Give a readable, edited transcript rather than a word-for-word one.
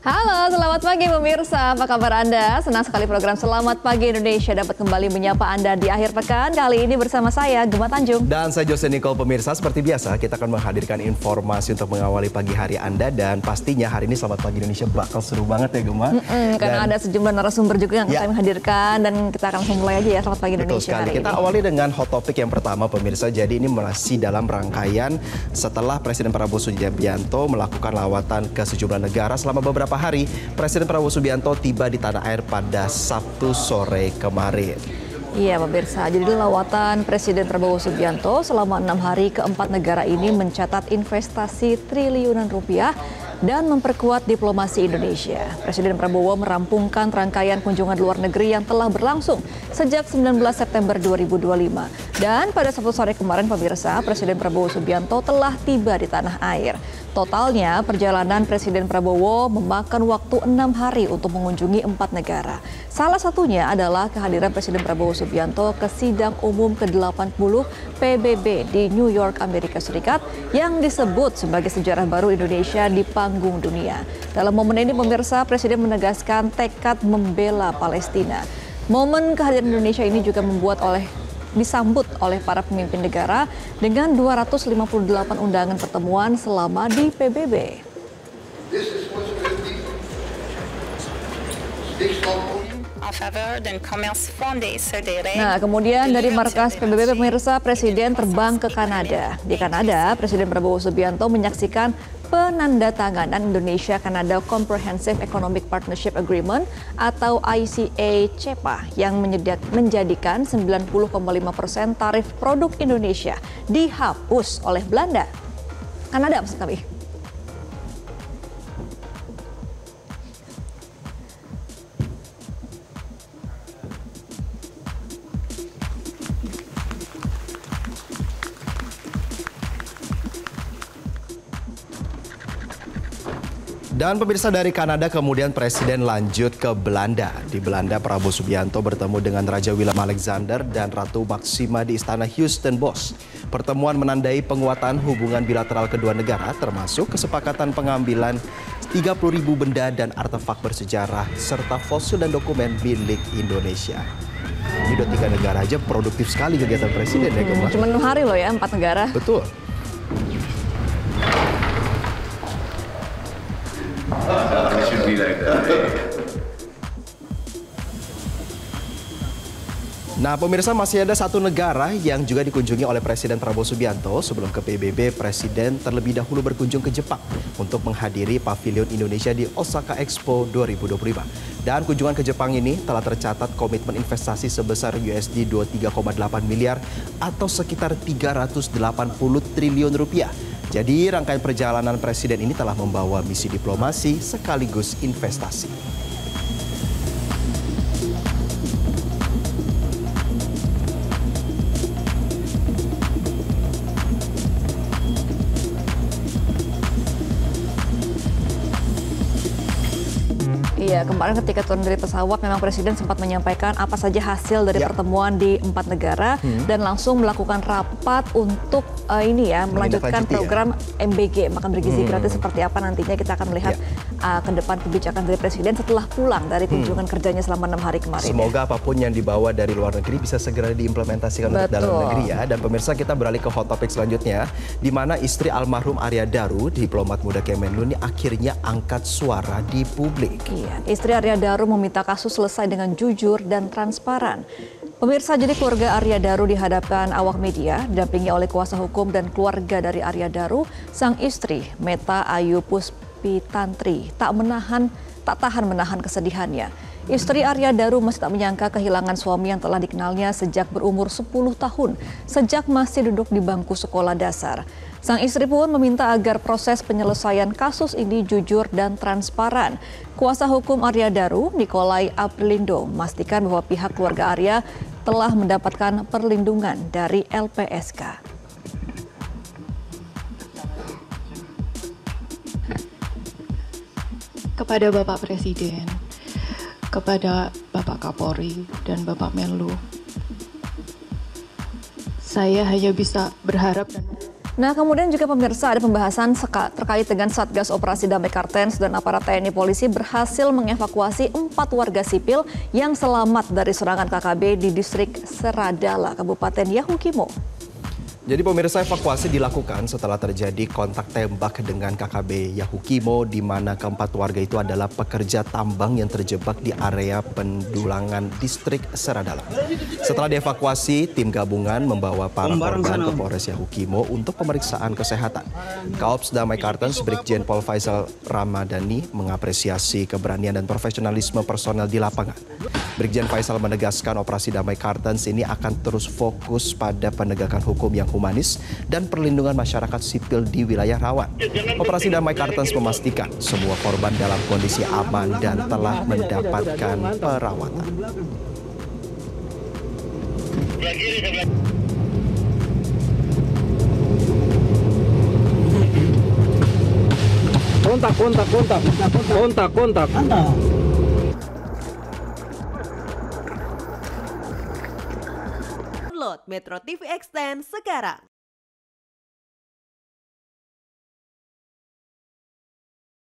Halo, selamat pagi pemirsa. Apa kabar Anda? Senang sekali program Selamat Pagi Indonesia dapat kembali menyapa Anda di akhir pekan. Kali ini bersama saya, Gemma Tanjung. Dan saya Jose Nicole. Pemirsa, seperti biasa kita akan menghadirkan informasi untuk mengawali pagi hari Anda. Dan pastinya hari ini Selamat Pagi Indonesia bakal seru banget ya Gemma. Karena ada sejumlah narasumber juga yang kami hadirkan. Dan kita akan langsung mulai aja ya Selamat Pagi Indonesia hari ini. Kita awali dengan hot topic yang pertama pemirsa. Jadi ini masih dalam rangkaian setelah Presiden Prabowo Subianto melakukan lawatan ke sejumlah negara selama beberapa hari. Presiden Prabowo Subianto tiba di tanah air pada Sabtu sore kemarin. Iya pemirsa, jadi lawatan Presiden Prabowo Subianto selama 6 hari ke 4 negara ini mencatat investasi triliunan rupiah dan memperkuat diplomasi Indonesia. Presiden Prabowo merampungkan rangkaian kunjungan luar negeri yang telah berlangsung sejak 19 September 2025. Dan pada Sabtu sore kemarin pemirsa, Presiden Prabowo Subianto telah tiba di tanah air. Totalnya perjalanan Presiden Prabowo memakan waktu 6 hari untuk mengunjungi 4 negara. Salah satunya adalah kehadiran Presiden Prabowo Subianto ke sidang umum ke-80 PBB di New York, Amerika Serikat yang disebut sebagai sejarah baru Indonesia di panggung dunia. Dalam momen ini pemirsa, Presiden menegaskan tekad membela Palestina. Momen kehadiran Indonesia ini juga disambut oleh para pemimpin negara dengan 258 undangan pertemuan selama di PBB. Nah, kemudian dari markas PBB pemirsa, Presiden terbang ke Kanada. Di Kanada, Presiden Prabowo Subianto menyaksikan penandatanganan Indonesia-Kanada Comprehensive Economic Partnership Agreement atau ICA-CEPA yang menjadikan 90,5% tarif produk Indonesia dihapus oleh Belanda. Kanada maksud kami. Dan pemirsa, dari Kanada kemudian Presiden lanjut ke Belanda. Di Belanda, Prabowo Subianto bertemu dengan Raja Willem-Alexander dan Ratu Maxima di Istana Houston Bosch. Pertemuan menandai penguatan hubungan bilateral kedua negara, termasuk kesepakatan pengambilan 30.000 benda dan artefak bersejarah, serta fosil dan dokumen milik Indonesia. Ini udah 3 negara aja, produktif sekali kegiatan Presiden ya Gemma. Cuma 6 hari loh ya, 4 negara. Betul. Nah pemirsa, masih ada satu negara yang juga dikunjungi oleh Presiden Prabowo Subianto. Sebelum ke PBB, Presiden terlebih dahulu berkunjung ke Jepang untuk menghadiri Pavilion Indonesia di Osaka Expo 2025. Dan kunjungan ke Jepang ini telah tercatat komitmen investasi sebesar USD 23,8 miliar atau sekitar 380 triliun rupiah. Jadi rangkaian perjalanan Presiden ini telah membawa misi diplomasi sekaligus investasi. Iya, kemarin ketika turun dari pesawat memang Presiden sempat menyampaikan apa saja hasil dari pertemuan di 4 negara dan langsung melakukan rapat untuk melanjutkan program MBG, makan bergizi gratis, seperti apa nantinya kita akan melihat ke depan kebijakan dari Presiden setelah pulang dari kunjungan kerjanya selama 6 hari kemarin. Semoga apapun yang dibawa dari luar negeri bisa segera diimplementasikan untuk dalam negeri ya. Dan pemirsa, kita beralih ke hot topic selanjutnya, di mana istri almarhum Arya Daru, diplomat muda Kemenlu, ini akhirnya angkat suara di publik. Iya, istri Arya Daru meminta kasus selesai dengan jujur dan transparan. Pemirsa, jadi keluarga Arya Daru dihadapkan awak media, didampingi oleh kuasa hukum dan keluarga dari Arya Daru. Sang istri, Meta Ayu Puspitantri, tak tahan menahan kesedihannya. Istri Arya Daru masih tak menyangka kehilangan suami yang telah dikenalnya sejak berumur 10 tahun, sejak masih duduk di bangku sekolah dasar. Sang istri pun meminta agar proses penyelesaian kasus ini jujur dan transparan. Kuasa hukum Arya Daru, Nikolai Aprilindo, memastikan bahwa pihak keluarga Arya telah mendapatkan perlindungan dari LPSK. Kepada Bapak Presiden, kepada Bapak Kapolri dan Bapak Menlu, saya hanya bisa berharap dan Nah, kemudian juga pemirsa ada pembahasan terkait dengan Satgas Operasi Damai Kartens dan aparat TNI Polisi berhasil mengevakuasi 4 warga sipil yang selamat dari serangan KKB di distrik Seradala, Kabupaten Yahukimo. Jadi pemirsa, evakuasi dilakukan setelah terjadi kontak tembak dengan KKB Yahukimo di mana keempat warga itu adalah pekerja tambang yang terjebak di area pendulangan distrik Seradala. Setelah dievakuasi, tim gabungan membawa para korban ke Polres Yahukimo untuk pemeriksaan kesehatan. Kaops Damai Kartens Brigjen Pol Faisal Ramadhani mengapresiasi keberanian dan profesionalisme personel di lapangan. Brigjen Faisal menegaskan operasi Damai Kartens ini akan terus fokus pada penegakan hukum yang humanis dan perlindungan masyarakat sipil di wilayah rawan. Operasi Damai Kartens memastikan semua korban dalam kondisi aman dan telah mendapatkan perawatan. Kontak. Download Metro TV Extend sekarang.